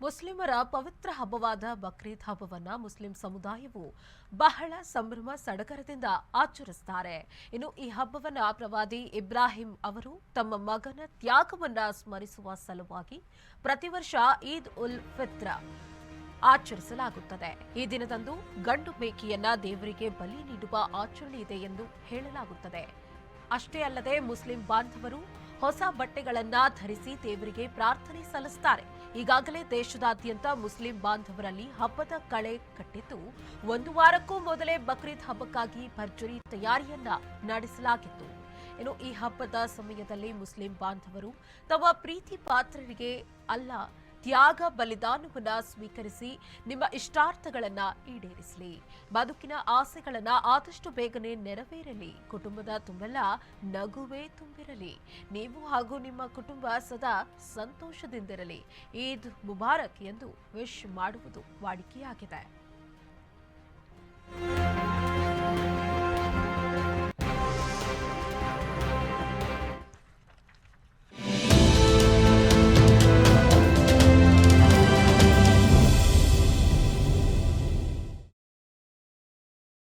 ಮುಸ್ಲಿಮರ ಪವಿತ್ರ ಹಬ್ಬವಾದ ಬಕ್ರೀದ್ ಹಬ್ಬವನ್ನ ಮುಸ್ಲಿಂ ಸಮುದಾಯವು ಬಹಳ ಸಂಭ್ರಮ ಸಡಗರದಿಂದ ಆಚರಿಸುತ್ತಾರೆ. ಇನ್ನು ಈ ಹಬ್ಬವನ್ನ ಪ್ರವಾದಿ ಇಬ್ರಾಹಿಂ ಅವರು ತಮ್ಮ ಮಗನ ತ್ಯಾಗವನ್ನ ಸ್ಮರಿಸುವ ಸಲುವಾಗಿ ಪ್ರತಿ ವರ್ಷ ಈದ್ ಉಲ್ ಫಿತ್ರ್ ಆಚರಿಸಲಾಗುತ್ತದೆ. ಈ ದಿನದಂದು ಗಂಡು ಮೇಕೆಯನ್ನ ದೇವರಿಗೆ ಬಲಿ ನೀಡುವ ಆಚರಣೆ ಇದೆ ಎಂದು ಹೇಳಲಾಗುತ್ತದೆ. ಅಷ್ಟೇ ಅಲ್ಲದೆ ಮುಸ್ಲಿಂ ಬಾಂಧವರು ಹೊಸ ಬಟ್ಟೆಗಳನ್ನ ಧರಿಸಿ ದೇವರಿಗೆ ಪ್ರಾರ್ಥನೆ ಸಲ್ಲಿಸುತ್ತಾರೆ. ಈಗಾಗಲೇ ದೇಶದಾದ್ಯಂತ ಮುಸ್ಲಿಂ ಬಾಂಧವರಲ್ಲಿ ಹಬ್ಬದ ಕಳೆ ಕಟ್ಟಿದ್ದು, ಒಂದು ವಾರಕ್ಕೂ ಮೊದಲೇ ಬಕ್ರೀದ್ ಹಬ್ಬಕ್ಕಾಗಿ ಭರ್ಜರಿ ತಯಾರಿಯನ್ನ ನಡೆಸಲಾಗಿತ್ತು. ಇನ್ನು ಈ ಹಬ್ಬದ ಸಮಯದಲ್ಲಿ ಮುಸ್ಲಿಂ ಬಾಂಧವರು ತಮ್ಮ ಪ್ರೀತಿ ಪಾತ್ರರಿಗೆ ತ್ಯಾಗ ಬಲಿದಾನವನ್ನ ಸ್ವೀಕರಿಸಿ ನಿಮ್ಮ ಇಷ್ಟಾರ್ಥಗಳನ್ನ ಈಡೇರಿಸಲಿ, ಬದುಕಿನ ಆಸೆಗಳನ್ನ ಆದಷ್ಟು ಬೇಗನೆ ನೆರವೇರಲಿ, ಕುಟುಂಬದ ತುಂಬೆಲ್ಲ ನಗುವೇ ತುಂಬಿರಲಿ, ನೀವು ಹಾಗೂ ನಿಮ್ಮ ಕುಟುಂಬ ಸದಾ ಸಂತೋಷದಿಂದಿರಲಿ, ಈದ್ ಮುಬಾರಕ್ ಎಂದು ವಿಶ್ ಮಾಡುವುದು ವಾಡಿಕೆಯಾಗಿದೆ.